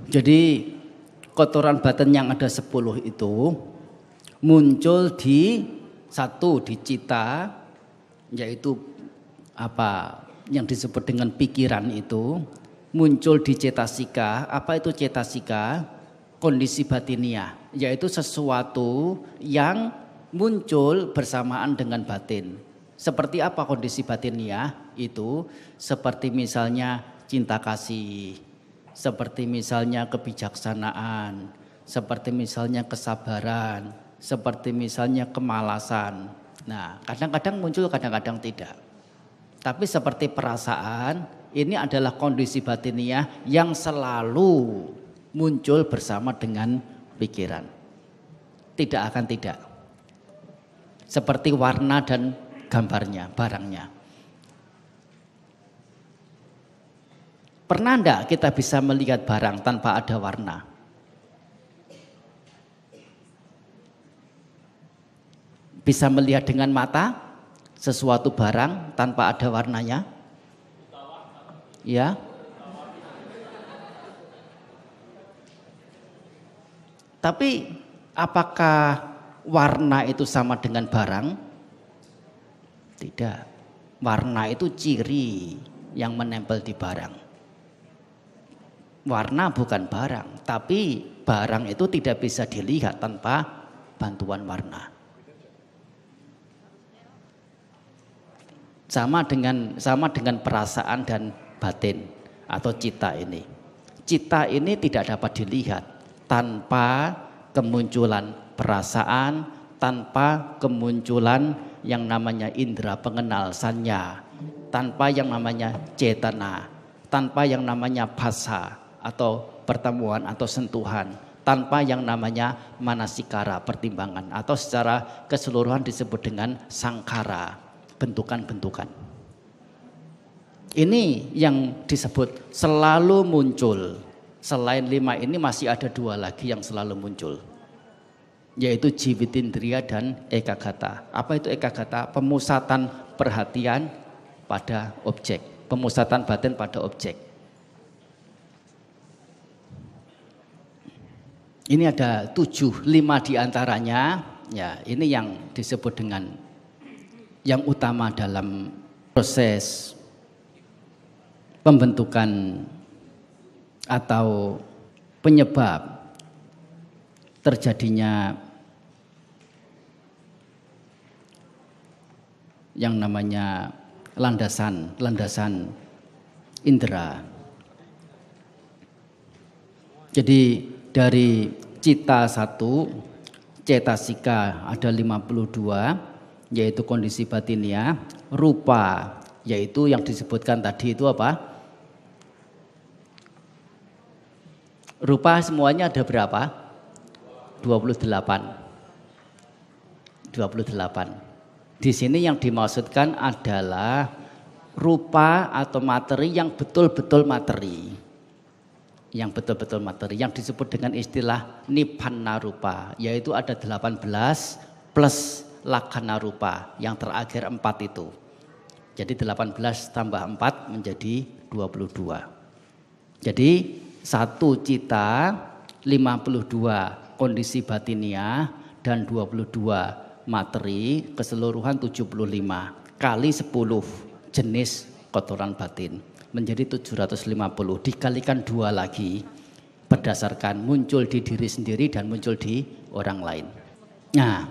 Jadi kotoran batin yang ada 10 itu muncul di satu di cita, yaitu apa yang disebut dengan pikiran itu, muncul di cetasika. Apa itu cetasika? Kondisi batiniah, yaitu sesuatu yang muncul bersamaan dengan batin. Seperti apa kondisi batiniah itu? Seperti misalnya cinta kasih, seperti misalnya kebijaksanaan, seperti misalnya kesabaran, seperti misalnya kemalasan. Nah, kadang-kadang muncul, kadang-kadang tidak. Tapi seperti perasaan, ini adalah kondisi batiniah yang selalu muncul bersama dengan pikiran. Tidak akan tidak. Seperti warna dan gambarnya, barangnya. Pernah enggak kita bisa melihat barang tanpa ada warna? Bisa melihat dengan mata sesuatu barang tanpa ada warnanya? Ya. Tapi apakah warna itu sama dengan barang? Tidak. Warna itu ciri yang menempel di barang. Warna bukan barang, tapi barang itu tidak bisa dilihat tanpa bantuan warna. Sama dengan perasaan dan batin atau cita ini. Cita ini tidak dapat dilihat tanpa kemunculan perasaan, tanpa kemunculan yang namanya indera pengenal sanya, tanpa yang namanya cetana, tanpa yang namanya phasa atau pertemuan atau sentuhan, tanpa yang namanya manasikara pertimbangan, atau secara keseluruhan disebut dengan sangkara, bentukan-bentukan. Ini yang disebut selalu muncul. Selain 5 ini masih ada 2 lagi yang selalu muncul, yaitu jiwitindriya dan ekagata. Apa itu ekagata? Pemusatan perhatian pada objek, pemusatan batin pada objek. Ini ada 7, 5 diantaranya. Ya, ini yang disebut dengan yang utama dalam proses pembentukan atau penyebab terjadinya yang namanya landasan indera. Jadi dari cita 1, cetasika ada 52, yaitu kondisi batiniah. Rupa, yaitu yang disebutkan tadi itu apa? Rupa semuanya ada berapa? 28. Di sini yang dimaksudkan adalah rupa atau materi yang betul-betul materi. Yang betul-betul materi, yang disebut dengan istilah nibbana rupa, yaitu ada 18 plus lakkhana rupa, yang terakhir 4 itu. Jadi 18 tambah 4 menjadi 22. Jadi 1 cita, 52 kondisi batiniah, dan 22 materi, keseluruhan 75 kali 10 jenis kotoran batin menjadi 750, dikalikan 2 lagi berdasarkan muncul di diri sendiri dan muncul di orang lain. Nah,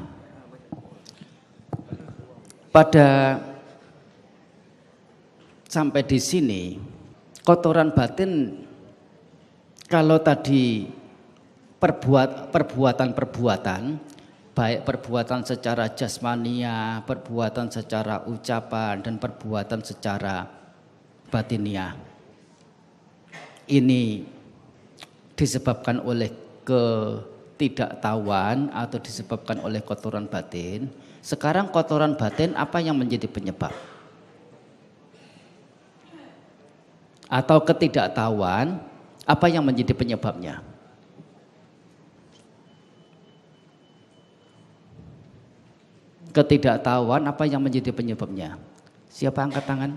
pada sampai di sini kotoran batin, kalau tadi perbuatan-perbuatan, baik perbuatan secara jasmania, perbuatan secara ucapan, dan perbuatan secara batiniah, ini disebabkan oleh ketidaktahuan atau disebabkan oleh kotoran batin. Sekarang kotoran batin apa yang menjadi penyebab? Atau ketidaktahuan apa yang menjadi penyebabnya? Ketidaktahuan apa yang menjadi penyebabnya? Siapa angkat tangan?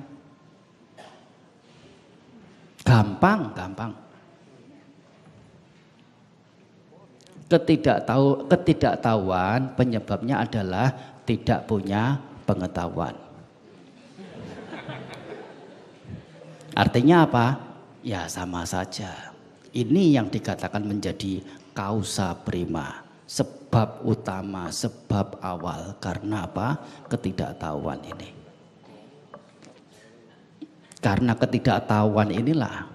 Gampang. Ketidaktahuan penyebabnya adalah tidak punya pengetahuan. Artinya apa? Ya sama saja. Ini yang dikatakan menjadi causa prima, sebab utama, sebab awal. Karena apa? Ketidaktahuan ini. Karena ketidaktahuan inilah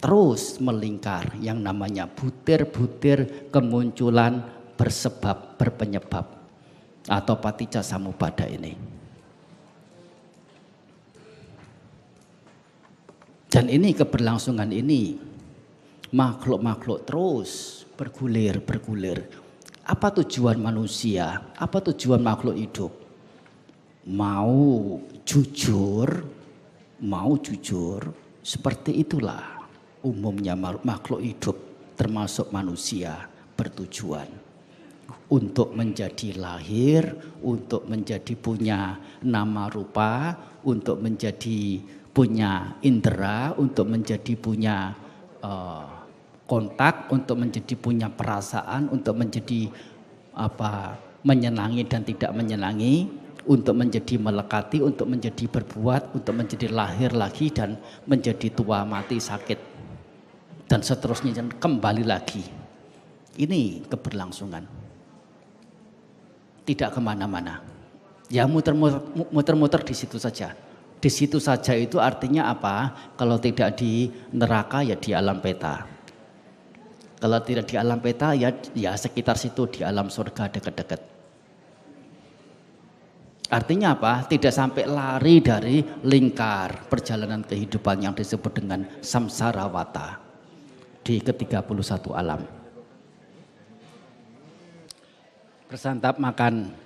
terus melingkar yang namanya butir-butir kemunculan bersebab berpenyebab atau paticca samuppada ini. Dan ini keberlangsungan ini makhluk-makhluk terus bergulir. Apa tujuan manusia? Apa tujuan makhluk hidup? Mau jujur seperti itulah umumnya makhluk hidup termasuk manusia bertujuan untuk menjadi lahir, untuk menjadi punya nama rupa, untuk menjadi punya indera, untuk menjadi punya kontak, untuk menjadi punya perasaan, untuk menjadi menyenangi dan tidak menyenangi, untuk menjadi melekati, untuk menjadi berbuat, untuk menjadi lahir lagi dan menjadi tua mati sakit dan seterusnya dan kembali lagi. Ini keberlangsungan, tidak kemana-mana, ya muter-muter di situ saja. Di situ saja itu artinya apa? Kalau tidak di neraka ya di alam peta. Kalau tidak di alam peta ya sekitar situ di alam surga dekat-dekat. Artinya apa? Tidak sampai lari dari lingkar perjalanan kehidupan yang disebut dengan samsarawata di ke-31 alam. Bersantap makanan.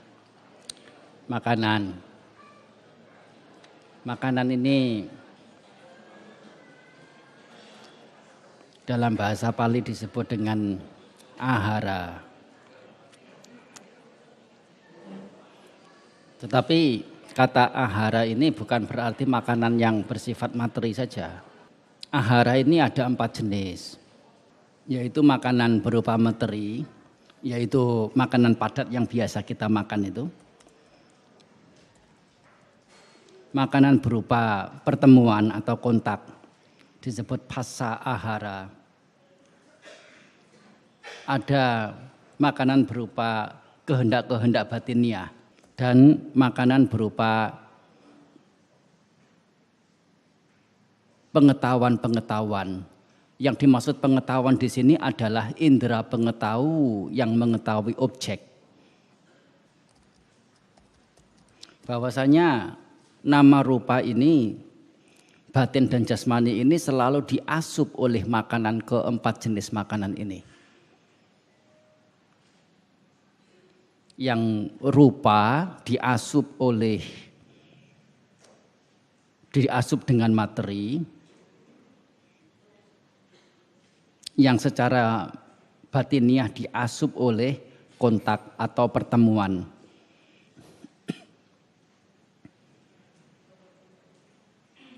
Makanan ini dalam bahasa Pali disebut dengan ahara. Tetapi kata ahara ini bukan berarti makanan yang bersifat materi saja. Ahara ini ada 4 jenis, yaitu makanan berupa materi, yaitu makanan padat yang biasa kita makan itu. Makanan berupa pertemuan atau kontak disebut phassa ahara. Ada makanan berupa kehendak-kehendak batiniah dan makanan berupa pengetahuan-pengetahuan. Yang dimaksud pengetahuan di sini adalah indera pengetahu yang mengetahui objek. Bahwasanya nama rupa ini, batin dan jasmani ini selalu diasup oleh makanan keempat jenis makanan ini. Yang rupa diasup dengan materi, yang secara batiniah diasup oleh kontak atau pertemuan.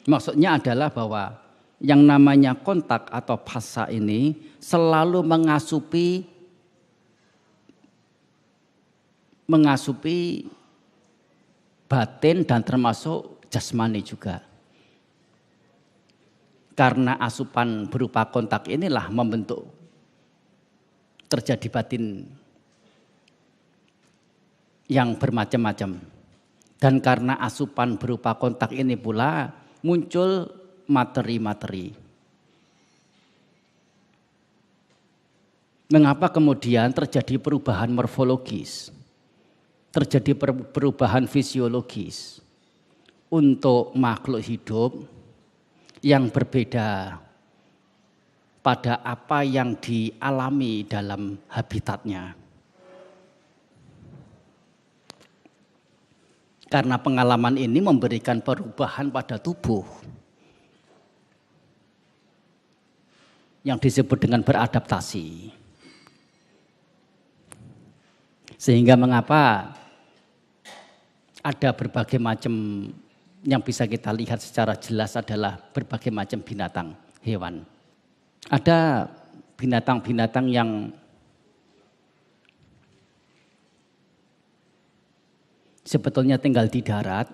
Maksudnya adalah bahwa yang namanya kontak atau phassa ini selalu mengasupi batin dan termasuk jasmani juga. Karena asupan berupa kontak inilah membentuk terjadi batin yang bermacam-macam. Dan karena asupan berupa kontak ini pula muncul materi-materi. Mengapa kemudian terjadi perubahan morfologis, terjadi perubahan fisiologis untuk makhluk hidup yang berbeda pada apa yang dialami dalam habitatnya. Karena pengalaman ini memberikan perubahan pada tubuh yang disebut dengan beradaptasi. Sehingga mengapa ada berbagai macam yang bisa kita lihat secara jelas adalah berbagai macam binatang, hewan. Ada binatang-binatang yang sebetulnya tinggal di darat,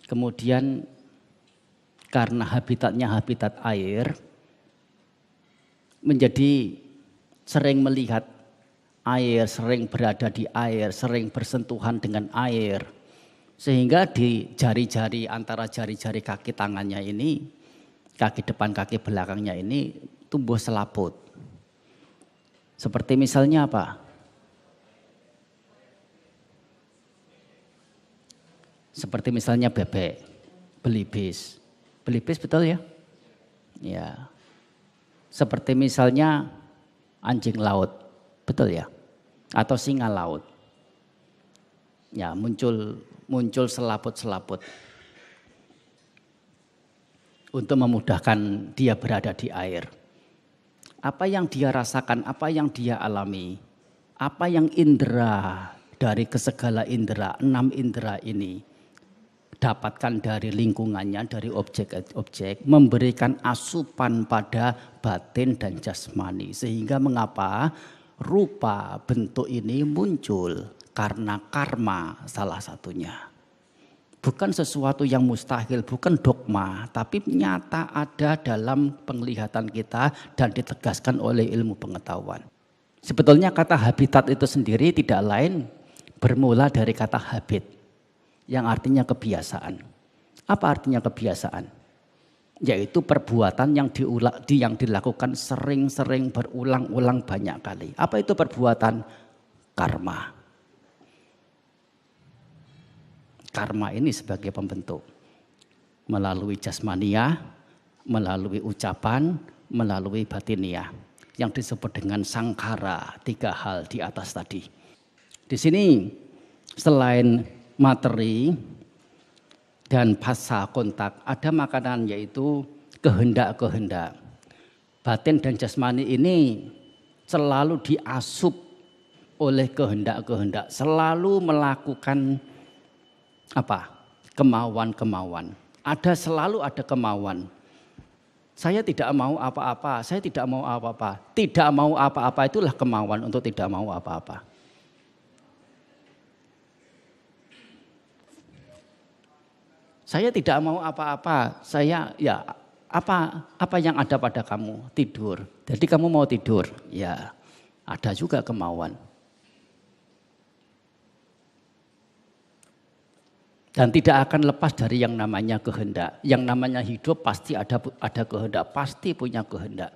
kemudian karena habitatnya habitat air, menjadi sering melihat air, sering berada di air, sering bersentuhan dengan air. Sehingga di jari-jari antara jari-jari kaki tangannya ini, kaki depan, kaki belakangnya ini tumbuh selaput. Seperti misalnya apa? Seperti misalnya bebek, belibis. Belibis betul ya? Ya. Seperti misalnya anjing laut, betul ya? Atau singa laut. Ya, muncul selaput-selaput untuk memudahkan dia berada di air. Apa yang dia rasakan, apa yang dia alami, apa yang indera dari kesegala indera, 6 indera ini dapatkan dari lingkungannya, dari objek-objek, memberikan asupan pada batin dan jasmani. Sehingga mengapa rupa bentuk ini muncul karena karma salah satunya. Bukan sesuatu yang mustahil, bukan dogma, tapi nyata ada dalam penglihatan kita dan ditegaskan oleh ilmu pengetahuan. Sebetulnya kata habitat itu sendiri tidak lain bermula dari kata habit, yang artinya kebiasaan. Apa artinya kebiasaan? Yaitu perbuatan yang dilakukan sering-sering berulang-ulang banyak kali. Apa itu perbuatan? Karma. Karma ini sebagai pembentuk. Melalui jasmania, melalui ucapan, melalui batiniah. Yang disebut dengan sangkara, 3 hal di atas tadi. Di sini selain materi dan fasa kontak, ada makanan yaitu kehendak-kehendak. Batin dan jasmani ini selalu diasup oleh kehendak-kehendak, selalu melakukan apa? Kemauan-kemauan. Selalu ada kemauan. Saya tidak mau apa-apa, saya tidak mau apa-apa. Tidak mau apa-apa itulah kemauan untuk tidak mau apa-apa. Saya tidak mau apa-apa, apa yang ada pada kamu? Tidur. Jadi kamu mau tidur? Ya, ada juga kemauan. Dan tidak akan lepas dari yang namanya kehendak. Yang namanya hidup pasti ada kehendak, pasti punya kehendak.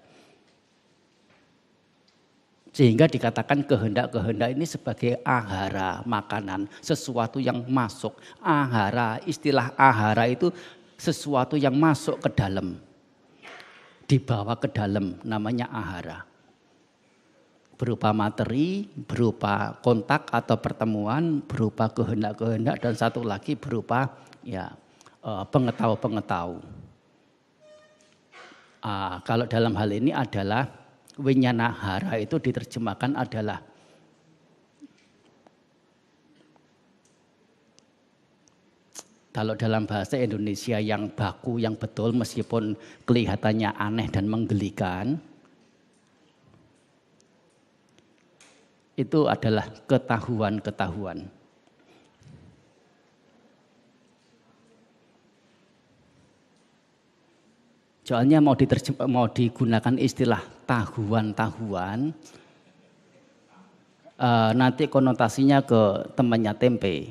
Sehingga dikatakan kehendak-kehendak ini sebagai ahara, makanan, sesuatu yang masuk. Ahara, istilah ahara itu sesuatu yang masuk ke dalam, dibawa ke dalam, namanya ahara. Berupa materi, berupa kontak atau pertemuan, berupa kehendak-kehendak, dan satu lagi berupa pengetahu-pengetahu. Kalau dalam hal ini adalah winyana hara, itu diterjemahkan adalah kalau dalam bahasa Indonesia yang baku, yang betul meskipun kelihatannya aneh dan menggelikan, itu adalah ketahuan-ketahuan. Soalnya mau digunakan istilah tahuan-tahuan, nanti konotasinya ke temannya tempe.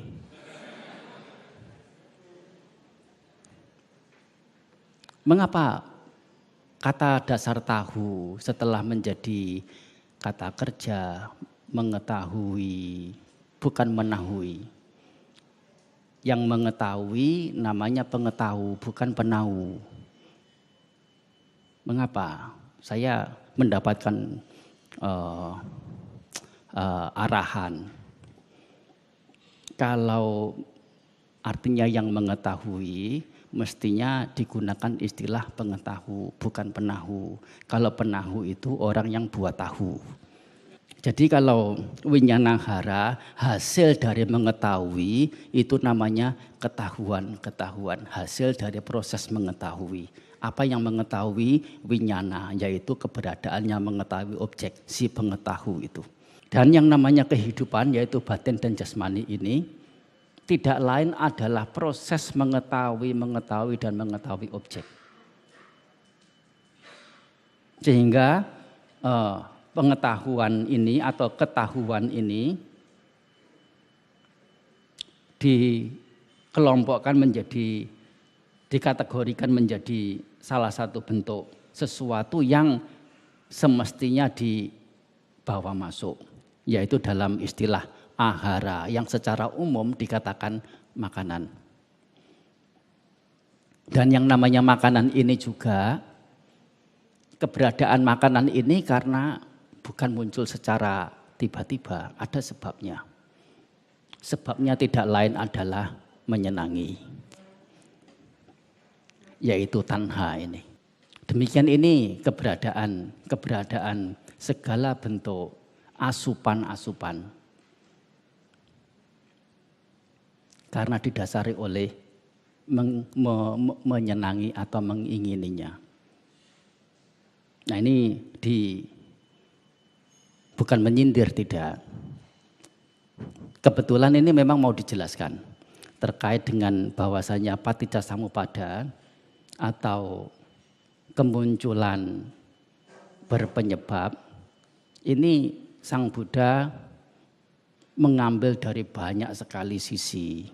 Mengapa kata dasar tahu setelah menjadi kata kerja mengetahui, bukan menahui? Yang mengetahui namanya pengetahu, bukan penahu. Mengapa? Saya mendapatkan arahan. Kalau artinya yang mengetahui, mestinya digunakan istilah pengetahu, bukan penahu. Kalau penahu itu orang yang buat tahu. Jadi kalau winyanahara, hasil dari mengetahui, itu namanya ketahuan-ketahuan, hasil dari proses mengetahui. Apa yang mengetahui? Winyana, yaitu keberadaannya mengetahui objek, si pengetahu itu. Dan yang namanya kehidupan yaitu batin dan jasmani ini tidak lain adalah proses mengetahui dan mengetahui objek. Sehingga pengetahuan ini atau ketahuan ini dikelompokkan menjadi, dikategorikan menjadi salah satu bentuk sesuatu yang semestinya dibawa masuk, yaitu dalam istilah ahara yang secara umum dikatakan makanan. Dan yang namanya makanan ini juga, keberadaan makanan ini karena bukan muncul secara tiba-tiba, ada sebabnya. Sebabnya tidak lain adalah menyenangi, yaitu tanha ini. Demikian ini keberadaan segala bentuk asupan-asupan. Karena didasari oleh menyenangi atau mengingininya. Nah ini bukan menyindir, tidak. Kebetulan ini memang mau dijelaskan terkait dengan bahwasanya paticca samuppada atau kemunculan berpenyebab ini Sang Buddha mengambil dari banyak sekali sisi.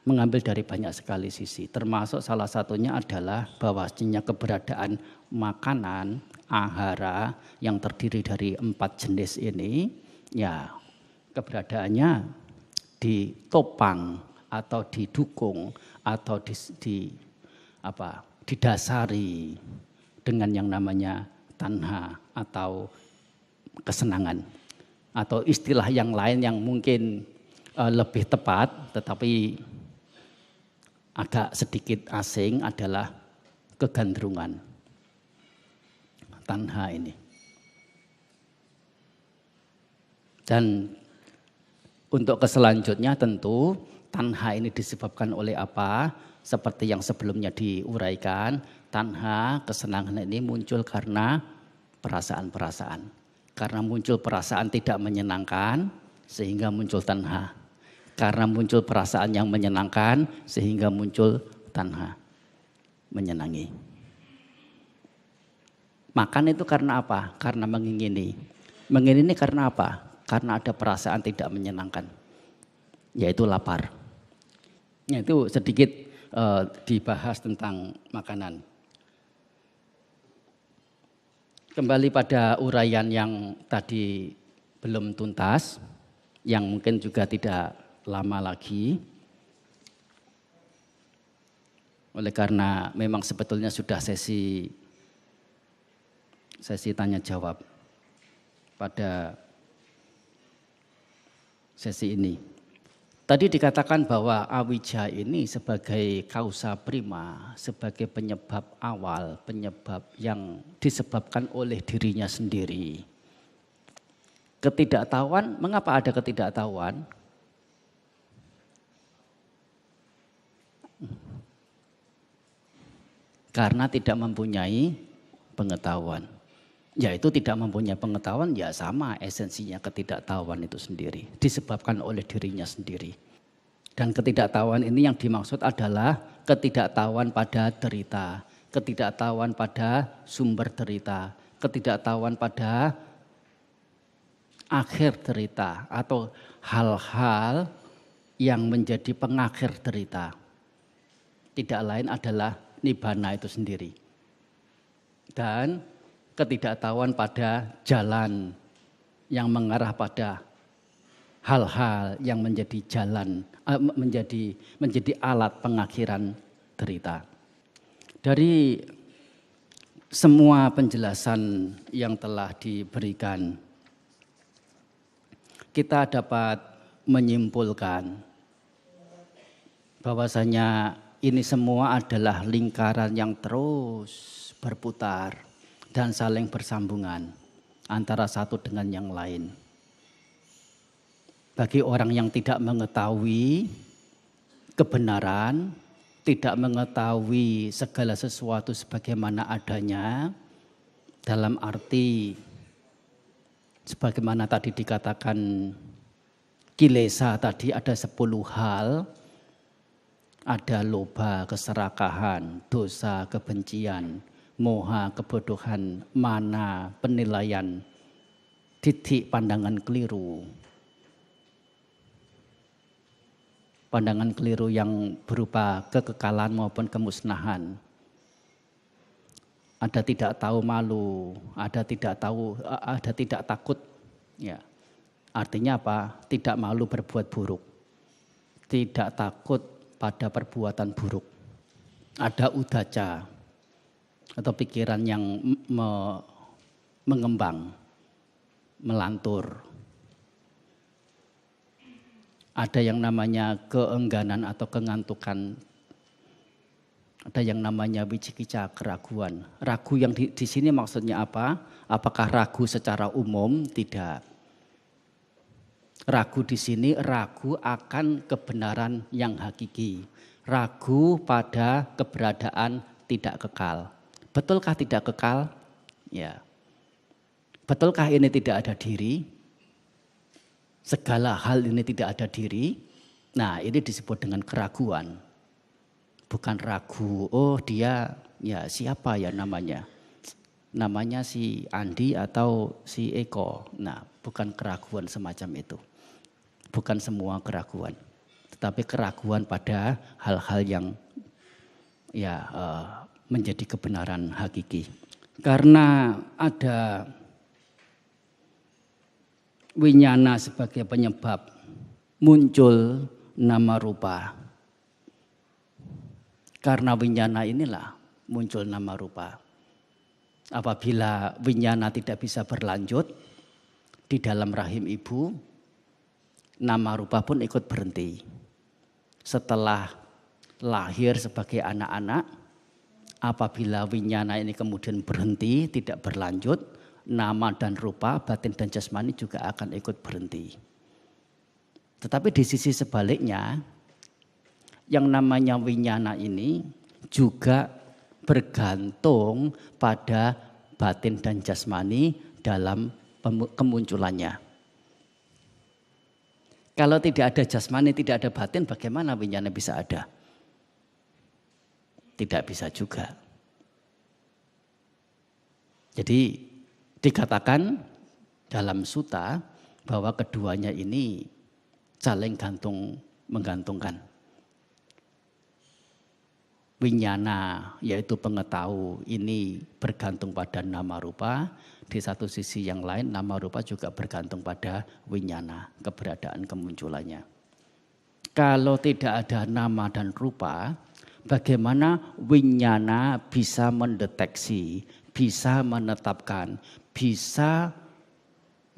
Mengambil dari banyak sekali sisi, termasuk salah satunya adalah bahwasanya keberadaan makanan, ahara yang terdiri dari 4 jenis ini, ya keberadaannya ditopang atau didukung atau didasari dengan yang namanya tanha atau kesenangan, atau istilah yang lain yang mungkin lebih tepat tetapi agak sedikit asing adalah kegandrungan. Tanha ini. Dan untuk keselanjutnya tentu tanha ini disebabkan oleh apa? Seperti yang sebelumnya diuraikan, tanha, kesenangan ini muncul karena perasaan-perasaan. Karena muncul perasaan tidak menyenangkan sehingga muncul tanha. Karena muncul perasaan yang menyenangkan sehingga muncul tanha, menyenangi. Makan itu karena apa? Karena mengingini. Mengingini karena apa? Karena ada perasaan tidak menyenangkan, yaitu lapar. Itu sedikit dibahas tentang makanan. Kembali pada uraian yang tadi belum tuntas, yang mungkin juga tidak lama lagi. Oleh karena memang sebetulnya sudah sesi tanya jawab pada sesi ini. Tadi dikatakan bahwa awija ini sebagai kausa prima, sebagai penyebab awal, penyebab yang disebabkan oleh dirinya sendiri. Ketidaktahuan, mengapa ada ketidaktahuan? Karena tidak mempunyai pengetahuan. Yaitu tidak mempunyai pengetahuan, ya sama esensinya ketidaktahuan itu sendiri. Disebabkan oleh dirinya sendiri. Dan ketidaktahuan ini yang dimaksud adalah ketidaktahuan pada derita. Ketidaktahuan pada sumber derita. Ketidaktahuan pada akhir derita. Atau hal-hal yang menjadi pengakhir derita. Tidak lain adalah nibbana itu sendiri. Dan ketidaktahuan pada jalan yang mengarah pada hal-hal yang menjadi jalan, menjadi alat pengakhiran derita. Dari semua penjelasan yang telah diberikan, kita dapat menyimpulkan bahwasanya ini semua adalah lingkaran yang terus berputar dan saling bersambungan antara satu dengan yang lain. Bagi orang yang tidak mengetahui kebenaran, tidak mengetahui segala sesuatu sebagaimana adanya, dalam arti Sebagaimana tadi dikatakan kilesa tadi ada 10 hal, ada loba, keserakahan, dosa, kebencian, moha, kebodohan, mana, penilaian, titik, pandangan keliru. Pandangan keliru yang berupa kekekalan maupun kemusnahan. Ada tidak tahu malu, ada tidak takut. Ya. Artinya apa? Tidak malu berbuat buruk. Tidak takut pada perbuatan buruk. Ada udaca atau pikiran yang mengembang, melantur. Ada yang namanya keengganan atau kengantukan. Ada yang namanya wicikica, keraguan. Ragu yang di sini maksudnya apa? Apakah ragu secara umum? Tidak. Ragu di sini ragu akan kebenaran yang hakiki. Ragu pada keberadaan tidak kekal. Betulkah tidak kekal? Ya. Betulkah ini tidak ada diri? Segala hal ini tidak ada diri. Nah, ini disebut dengan keraguan. Bukan ragu, oh dia ya siapa ya namanya? Namanya si Andi atau si Eko. Nah, bukan keraguan semacam itu. Bukan semua keraguan. Tetapi keraguan pada hal-hal yang ya menjadi kebenaran hakiki. Karena ada winyana sebagai penyebab muncul nama rupa. Karena winyana inilah muncul nama rupa. Apabila winyana tidak bisa berlanjut di dalam rahim ibu, nama rupa pun ikut berhenti. Setelah lahir sebagai anak-anak, apabila winyana ini kemudian berhenti, tidak berlanjut, nama dan rupa, batin dan jasmani juga akan ikut berhenti. Tetapi di sisi sebaliknya, yang namanya winyana ini juga bergantung pada batin dan jasmani dalam kemunculannya. Kalau tidak ada jasmani, tidak ada batin, bagaimana winyana bisa ada? Tidak bisa juga. Jadi dikatakan dalam sutta bahwa keduanya ini saling menggantungkan. Winyana yaitu pengetahu ini bergantung pada nama rupa. Di satu sisi yang lain nama rupa juga bergantung pada winyana, keberadaan kemunculannya. Kalau tidak ada nama dan rupa, bagaimana winyana bisa mendeteksi, bisa menetapkan, bisa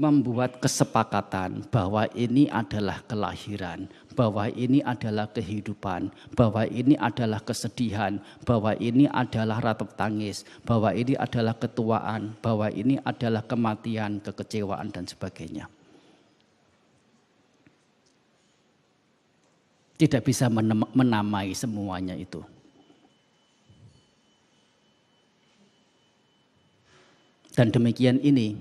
membuat kesepakatan bahwa ini adalah kelahiran, bahwa ini adalah kehidupan, bahwa ini adalah kesedihan, bahwa ini adalah ratap tangis, bahwa ini adalah ketuaan, bahwa ini adalah kematian, kekecewaan dan sebagainya. Tidak bisa menamai semuanya itu. Dan demikian ini,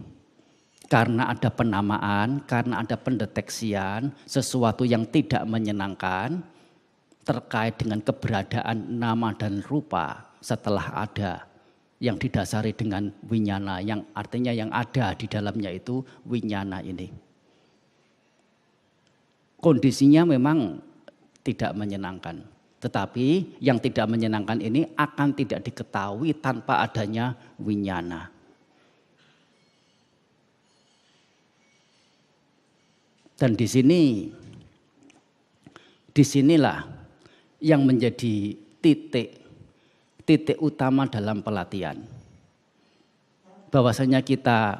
karena ada penamaan, karena ada pendeteksian, sesuatu yang tidak menyenangkan terkait dengan keberadaan nama dan rupa setelah ada yang didasari dengan winyana, yang artinya yang ada di dalamnya itu winyana ini. Kondisinya memang tidak menyenangkan, tetapi yang tidak menyenangkan ini akan tidak diketahui tanpa adanya winyana. Dan disinilah yang menjadi titik utama dalam pelatihan. Bahwasanya kita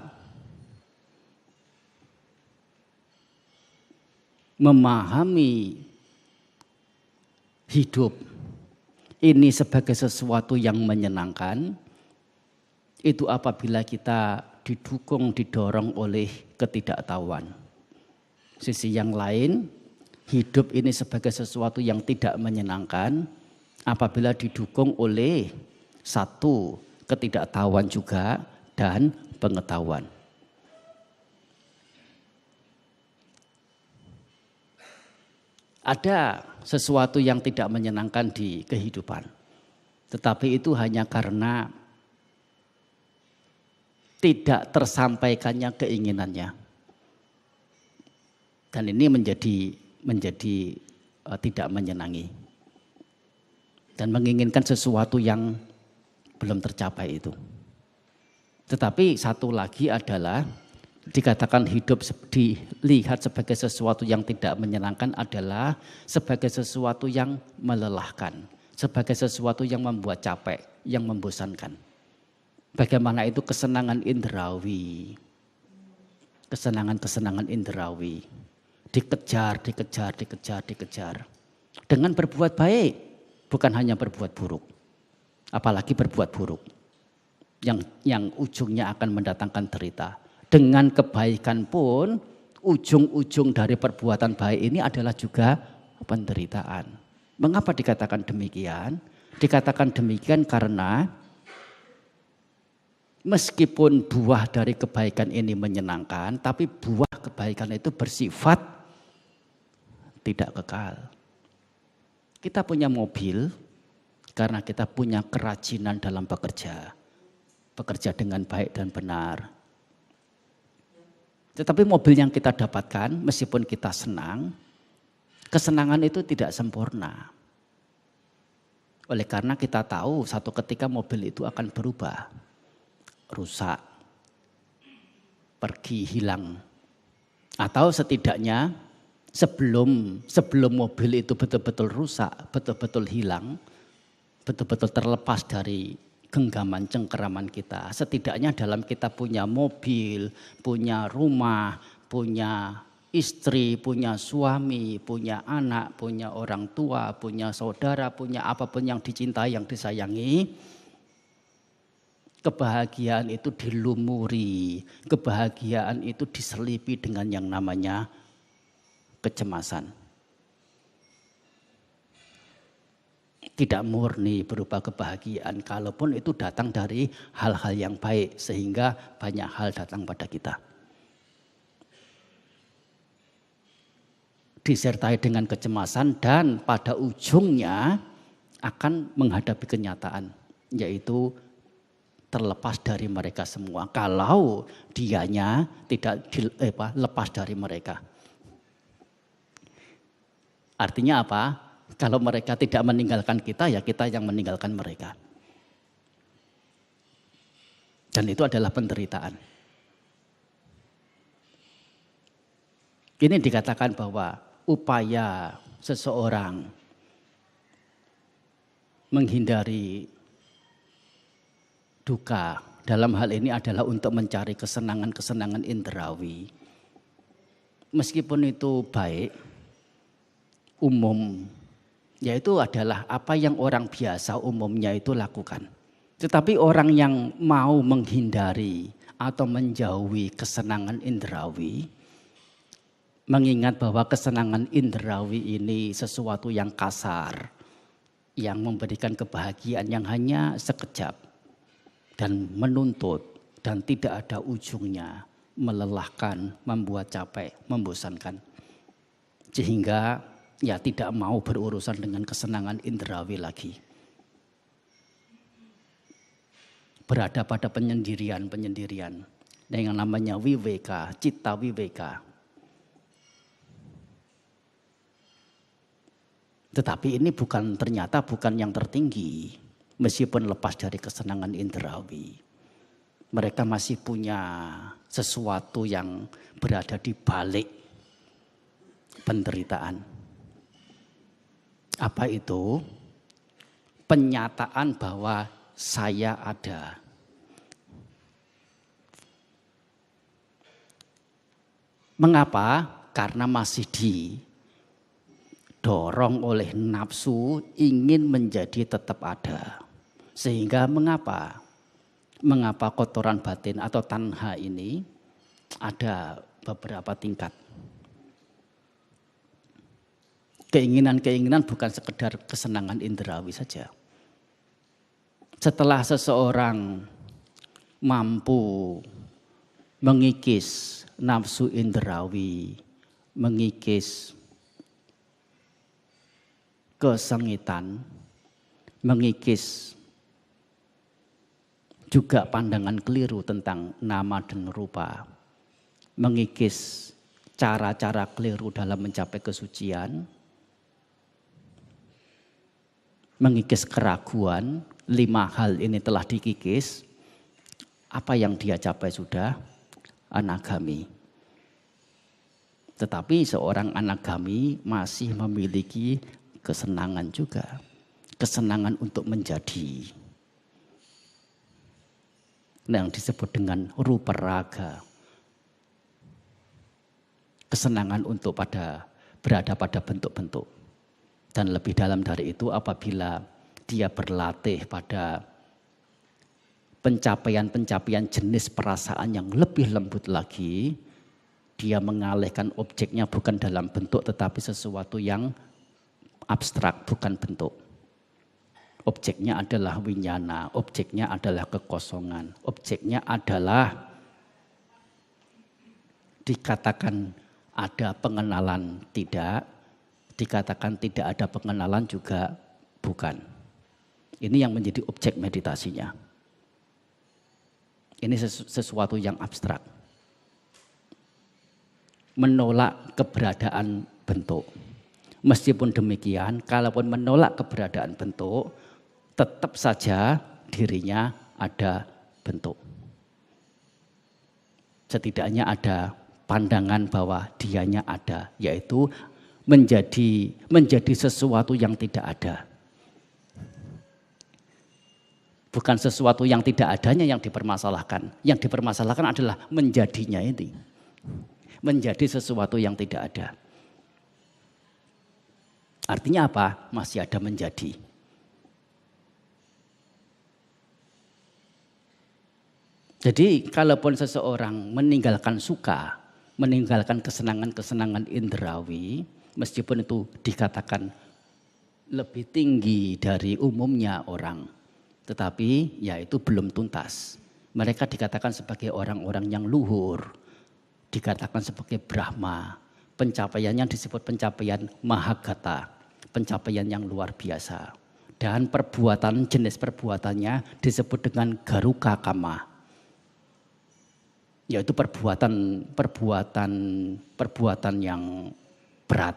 memahami hidup ini sebagai sesuatu yang menyenangkan, itu apabila kita didorong oleh ketidaktahuan. Sisi yang lain, hidup ini sebagai sesuatu yang tidak menyenangkan apabila didukung oleh satu, ketidaktahuan juga dan pengetahuan. Ada sesuatu yang tidak menyenangkan di kehidupan. Tetapi itu hanya karena tidak tersampaikannya keinginannya. Dan ini menjadi tidak menyenangi. Dan menginginkan sesuatu yang belum tercapai itu. Tetapi satu lagi adalah dikatakan hidup dilihat sebagai sesuatu yang tidak menyenangkan adalah sebagai sesuatu yang melelahkan. Sebagai sesuatu yang membuat capek, yang membosankan. Bagaimana itu kesenangan indrawi. Kesenangan indrawi. Dikejar. Dengan berbuat baik, bukan hanya berbuat buruk. Apalagi berbuat buruk. Yang ujungnya akan mendatangkan derita. Dengan kebaikan pun, ujung-ujung dari perbuatan baik ini adalah juga penderitaan. Mengapa dikatakan demikian? Dikatakan demikian karena meskipun buah dari kebaikan ini menyenangkan, tapi buah kebaikan itu bersifat tidak kekal. Kita punya mobil karena kita punya kerajinan dalam bekerja. Bekerja dengan baik dan benar. Tetapi mobil yang kita dapatkan meskipun kita senang, kesenangan itu tidak sempurna. Oleh karena kita tahu satu ketika mobil itu akan berubah. Rusak, pergi, hilang. Atau setidaknya sebelum mobil itu betul-betul rusak, betul-betul hilang, betul-betul terlepas dari genggaman cengkeraman kita. Setidaknya dalam kita punya mobil, punya rumah, punya istri, punya suami, punya anak, punya orang tua, punya saudara, punya apapun yang dicintai, yang disayangi. Kebahagiaan itu dilumuri, kebahagiaan itu diselipi dengan yang namanya kecemasan. Tidak murni berupa kebahagiaan, kalaupun itu datang dari hal-hal yang baik sehingga banyak hal datang pada kita. Disertai dengan kecemasan dan pada ujungnya akan menghadapi kenyataan, yaitu terlepas dari mereka semua. Kalau dianya tidak lepas dari mereka. Artinya apa? Kalau mereka tidak meninggalkan kita, ya kita yang meninggalkan mereka. Dan itu adalah penderitaan. Ini dikatakan bahwa upaya seseorang menghindari duka dalam hal ini adalah untuk mencari kesenangan-kesenangan indrawi. Meskipun itu baik, umum, yaitu adalah apa yang orang biasa umumnya itu lakukan. Tetapi orang yang mau menghindari atau menjauhi kesenangan indrawi, mengingat bahwa kesenangan indrawi ini sesuatu yang kasar, yang memberikan kebahagiaan yang hanya sekejap dan menuntut dan tidak ada ujungnya, melelahkan, membuat capek, membosankan. Sehingga ya tidak mau berurusan dengan kesenangan indrawi lagi. Berada pada penyendirian. Yang namanya viveka, citta viveka. Tetapi ini ternyata bukan yang tertinggi. Meskipun lepas dari kesenangan indrawi. Mereka masih punya sesuatu yang berada di balik penderitaan. Apa itu? Penyataan bahwa saya ada. Mengapa? Karena masih didorong oleh nafsu ingin menjadi tetap ada. Sehingga mengapa? Mengapa kotoran batin atau tanha ini ada beberapa tingkat. Keinginan-keinginan bukan sekedar kesenangan indrawi saja. Setelah seseorang mampu mengikis nafsu indrawi, mengikis kesengitan, mengikis juga pandangan keliru tentang nama dan rupa, mengikis cara-cara keliru dalam mencapai kesucian, mengikis keraguan. 5 hal ini telah dikikis, apa yang dia capai sudah anagami. Tetapi seorang anagami masih memiliki kesenangan juga, kesenangan untuk menjadi, yang disebut dengan rupa raga, kesenangan untuk berada pada bentuk-bentuk. Dan lebih dalam dari itu, apabila dia berlatih pada pencapaian-pencapaian jenis perasaan yang lebih lembut lagi, dia mengalihkan objeknya bukan dalam bentuk tetapi sesuatu yang abstrak, bukan bentuk. Objeknya adalah winyana, objeknya adalah kekosongan, objeknya adalah dikatakan ada pengenalan tidak, dikatakan tidak ada pengenalan juga bukan. Ini yang menjadi objek meditasinya. Ini sesuatu yang abstrak. Menolak keberadaan bentuk. Meskipun demikian, kalaupun menolak keberadaan bentuk, tetap saja dirinya ada bentuk. Setidaknya ada pandangan bahwa dianya ada, yaitu menjadi sesuatu yang tidak ada. Bukan sesuatu yang tidak adanya yang dipermasalahkan. Yang dipermasalahkan adalah menjadinya ini. Menjadi sesuatu yang tidak ada. Artinya apa? Masih ada menjadi. Jadi kalaupun seseorang meninggalkan suka, meninggalkan kesenangan-kesenangan indrawi, meskipun itu dikatakan lebih tinggi dari umumnya orang, tetapi ya itu belum tuntas. Mereka dikatakan sebagai orang-orang yang luhur, dikatakan sebagai Brahma. Pencapaiannya disebut pencapaian Mahagata, pencapaian yang luar biasa. Dan perbuatan, jenis perbuatannya disebut dengan Garuka Kama, yaitu perbuatan yang berat,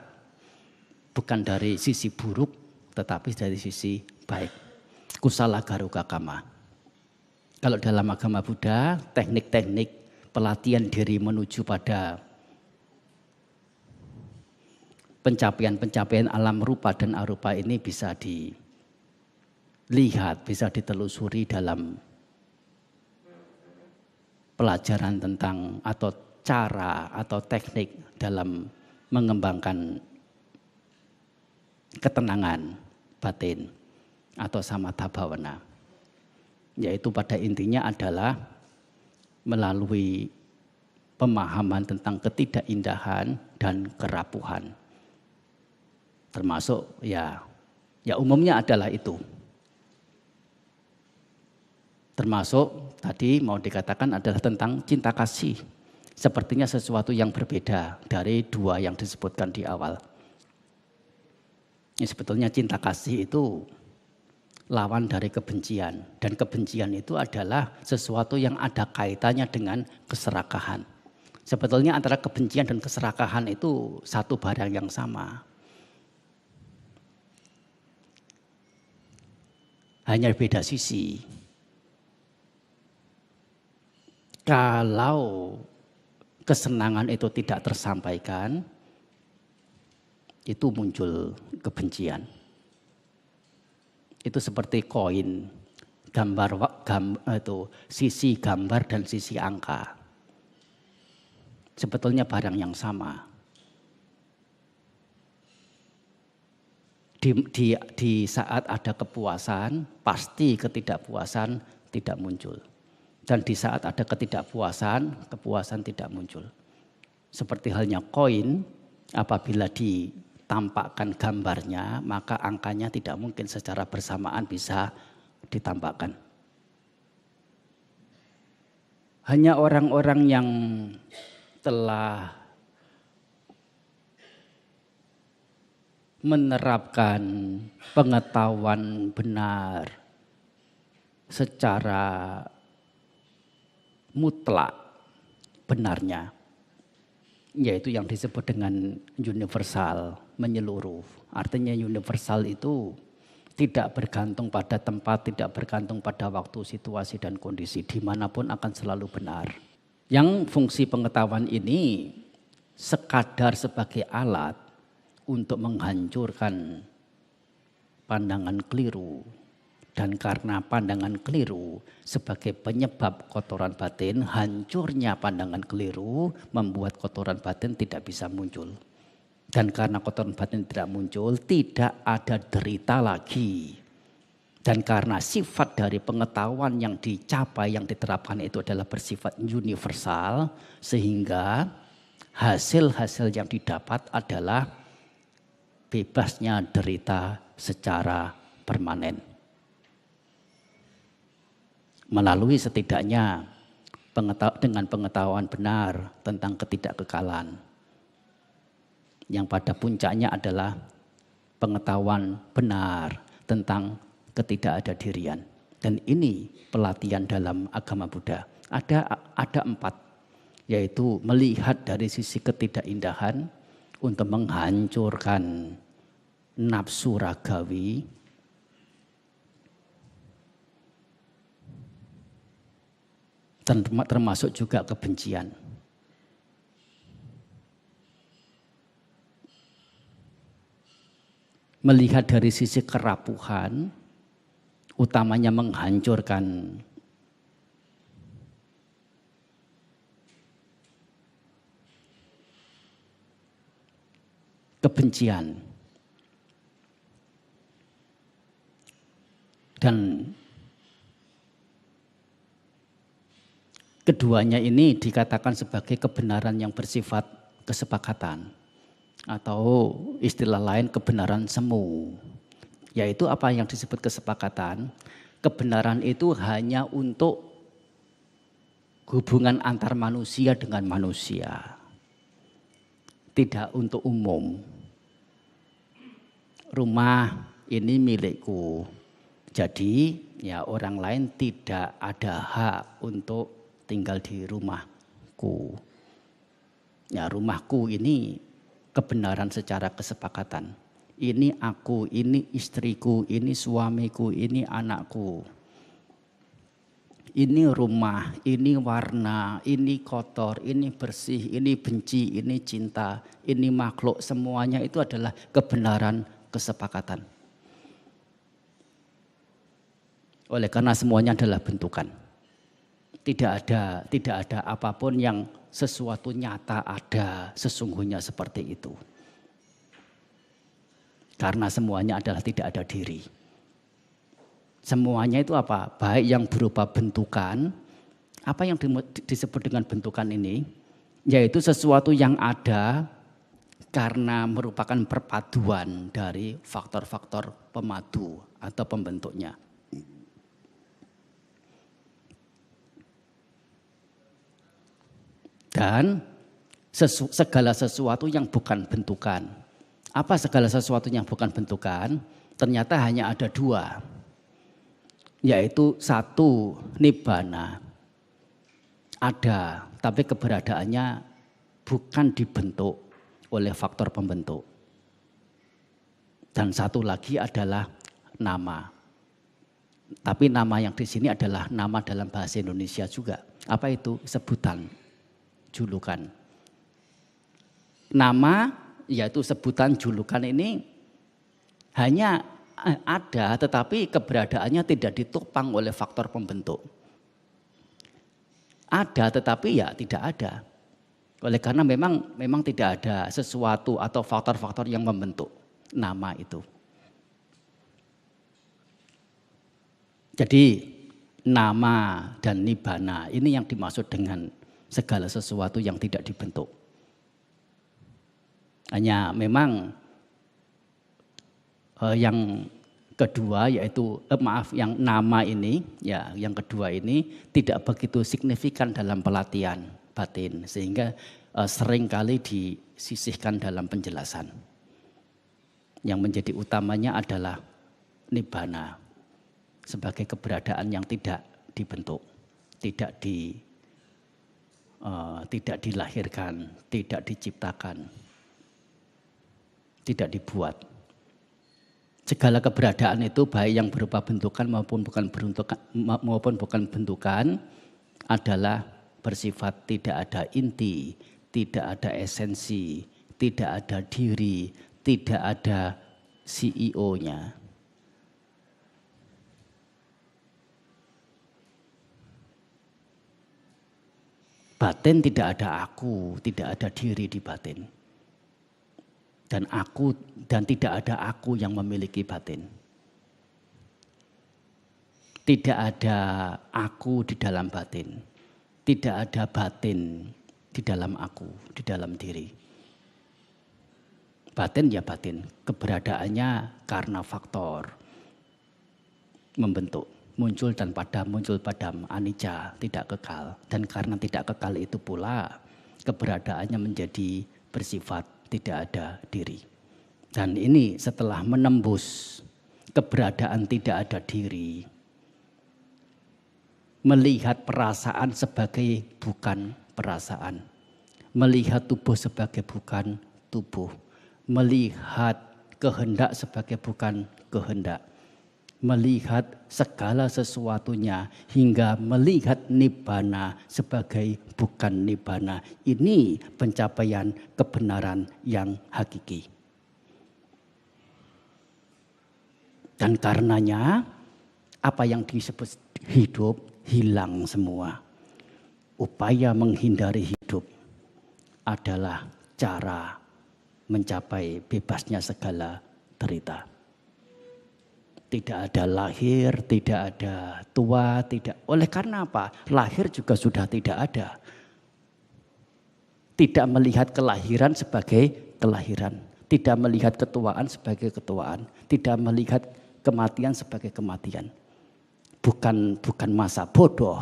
bukan dari sisi buruk, tetapi dari sisi baik. Kusala Garuka Kama. Kalau dalam agama Buddha, teknik-teknik pelatihan diri menuju pada pencapaian-pencapaian alam rupa dan arupa ini bisa dilihat, bisa ditelusuri dalam pelajaran tentang atau cara atau teknik dalam mengembangkan ketenangan batin atau samatha bhavana. Yaitu pada intinya adalah melalui pemahaman tentang ketidakindahan dan kerapuhan. Termasuk ya umumnya adalah itu. Termasuk tadi mau dikatakan adalah tentang cinta kasih. Sepertinya sesuatu yang berbeda dari 2 yang disebutkan di awal. Ya, sebetulnya cinta kasih itu lawan dari kebencian. Dan kebencian itu adalah sesuatu yang ada kaitannya dengan keserakahan. Sebetulnya antara kebencian dan keserakahan itu satu barang yang sama. Hanya beda sisi. Kalau kesenangan itu tidak tersampaikan, itu muncul kebencian. Itu seperti koin, itu sisi gambar dan sisi angka. Sebetulnya barang yang sama. Di saat ada kepuasan, pasti ketidakpuasan tidak muncul. Dan di saat ada ketidakpuasan, kepuasan tidak muncul. Seperti halnya koin, apabila ditampakkan gambarnya, maka angkanya tidak mungkin secara bersamaan bisa ditampakkan. Hanya orang-orang yang telah menerapkan pengetahuan benar secara mutlak benarnya, yaitu yang disebut dengan universal, menyeluruh. Artinya universal itu tidak bergantung pada tempat, tidak bergantung pada waktu, situasi, dan kondisi. Dimanapun akan selalu benar. Yang fungsi pengetahuan ini sekadar sebagai alat untuk menghancurkan pandangan keliru. Dan karena pandangan keliru sebagai penyebab kotoran batin, hancurnya pandangan keliru membuat kotoran batin tidak bisa muncul. Dan karena kotoran batin tidak muncul, tidak ada derita lagi. Dan karena sifat dari pengetahuan yang dicapai, yang diterapkan itu adalah bersifat universal, sehingga hasil-hasil yang didapat adalah bebasnya derita secara permanen. Melalui setidaknya dengan pengetahuan benar tentang ketidakkekalan. Yang pada puncaknya adalah pengetahuan benar tentang ketidakadadirian. Dan ini pelatihan dalam agama Buddha. Ada 4, yaitu melihat dari sisi ketidakindahan untuk menghancurkan nafsu ragawi, termasuk juga kebencian. Melihat dari sisi kerapuhan, utamanya menghancurkan kebencian. Dan keduanya ini dikatakan sebagai kebenaran yang bersifat kesepakatan atau istilah lain kebenaran semu. Yaitu apa yang disebut kesepakatan? Kebenaran itu hanya untuk hubungan antar manusia dengan manusia. Tidak untuk umum. Rumah ini milikku. Jadi ya orang lain tidak ada hak untuk tinggal di rumahku. Ya rumahku ini kebenaran secara kesepakatan. Ini aku, ini istriku, ini suamiku, ini anakku. Ini rumah, ini warna, ini kotor, ini bersih, ini benci, ini cinta, ini makhluk. Semuanya itu adalah kebenaran kesepakatan. Oleh karena semuanya adalah bentukan. Tidak ada apapun yang sesuatu nyata ada sesungguhnya seperti itu. Karena semuanya adalah tidak ada diri. Semuanya itu apa? Baik yang berupa bentukan. Apa yang disebut dengan bentukan ini? Yaitu sesuatu yang ada karena merupakan perpaduan dari faktor-faktor pemadu atau pembentuknya. Dan segala sesuatu yang bukan bentukan. Apa segala sesuatu yang bukan bentukan? Ternyata hanya ada 2. Yaitu 1 nibbana. Ada, tapi keberadaannya bukan dibentuk oleh faktor pembentuk. Dan 1 lagi adalah nama. Tapi nama yang di sini adalah nama dalam bahasa Indonesia juga. Apa itu? Sebutan. Julukan. Nama yaitu sebutan julukan ini hanya ada tetapi keberadaannya tidak ditopang oleh faktor pembentuk. Ada tetapi ya tidak ada. Oleh karena memang tidak ada sesuatu atau faktor-faktor yang membentuk nama itu. Jadi nama dan nibbana ini yang dimaksud dengan segala sesuatu yang tidak dibentuk. Hanya memang yang kedua yaitu yang nama ini ya yang kedua ini tidak begitu signifikan dalam pelatihan batin sehingga seringkali disisihkan dalam penjelasan. Yang menjadi utamanya adalah nibbana sebagai keberadaan yang tidak dibentuk, tidak dilahirkan, tidak diciptakan, tidak dibuat. Segala keberadaan itu baik yang berupa bentukan maupun bukan bentukan adalah bersifat tidak ada inti, tidak ada esensi, tidak ada diri, tidak ada CEO-nya. Batin tidak ada aku, tidak ada diri di batin. Dan tidak ada aku yang memiliki batin. Tidak ada aku di dalam batin. Tidak ada batin di dalam aku, di dalam diri. Batin ya batin, keberadaannya karena faktor membentuk, muncul dan padam, anicca, tidak kekal. Dan karena tidak kekal itu pula keberadaannya menjadi bersifat tidak ada diri. Dan ini setelah menembus keberadaan tidak ada diri, melihat perasaan sebagai bukan perasaan, melihat tubuh sebagai bukan tubuh, melihat kehendak sebagai bukan kehendak, melihat segala sesuatunya hingga melihat nibbana sebagai bukan nibbana. Ini pencapaian kebenaran yang hakiki. Dan karenanya apa yang disebut hidup hilang semua. Upaya menghindari hidup adalah cara mencapai bebasnya segala derita. Tidak ada lahir, tidak ada tua, tidak. Oleh karena apa? Lahir juga sudah tidak ada. Tidak melihat kelahiran sebagai kelahiran. Tidak melihat ketuaan sebagai ketuaan. Tidak melihat kematian sebagai kematian. Bukan masa bodoh.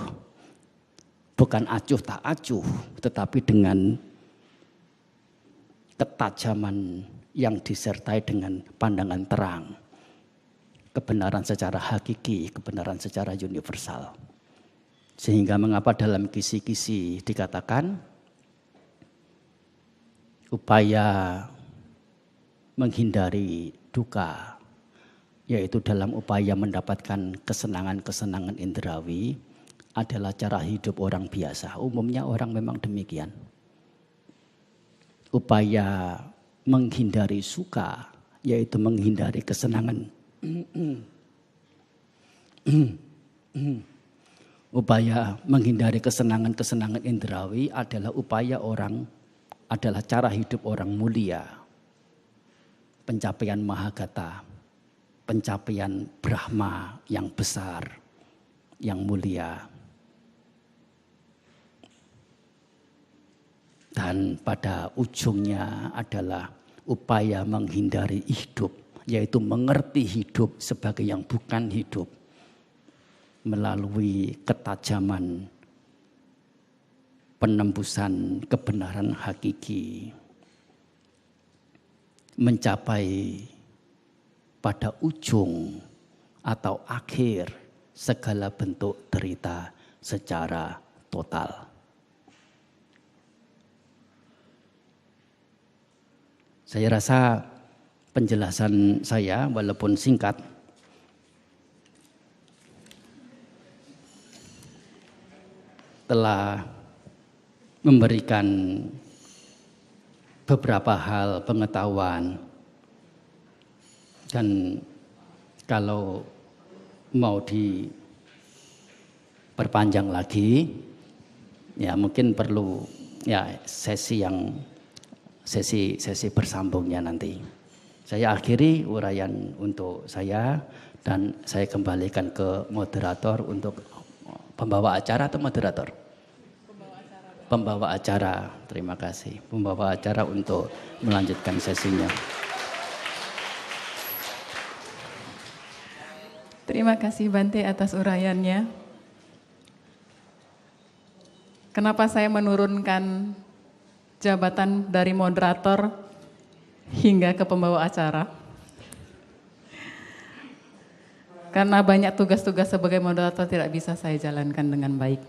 Bukan acuh tak acuh. Tetapi dengan ketajaman yang disertai dengan pandangan terang. Kebenaran secara hakiki, kebenaran secara universal. Sehingga mengapa dalam kisi-kisi dikatakan upaya menghindari duka, yaitu dalam upaya mendapatkan kesenangan-kesenangan indrawi adalah cara hidup orang biasa. Umumnya orang memang demikian. Upaya menghindari suka, yaitu menghindari kesenangan. Upaya menghindari kesenangan-kesenangan indrawi adalah adalah cara hidup orang mulia. Pencapaian mahagata, pencapaian Brahma yang besar, yang mulia. Dan pada ujungnya adalah upaya menghindari hidup, yaitu mengerti hidup sebagai yang bukan hidup melalui ketajaman penembusan kebenaran hakiki, mencapai pada ujung atau akhir segala bentuk derita secara total. Saya rasa penjelasan saya walaupun singkat telah memberikan beberapa hal pengetahuan, dan kalau mau diperpanjang lagi ya mungkin perlu ya sesi bersambungnya nanti. Saya akhiri uraian untuk saya dan saya kembalikan ke moderator untuk pembawa acara atau moderator? Pembawa acara. Terima kasih. Pembawa acara untuk melanjutkan sesinya. Terima kasih Bante atas uraiannya. Kenapa saya menurunkan jabatan dari moderator hingga ke pembawa acara? Karena banyak tugas-tugas sebagai moderator tidak bisa saya jalankan dengan baik.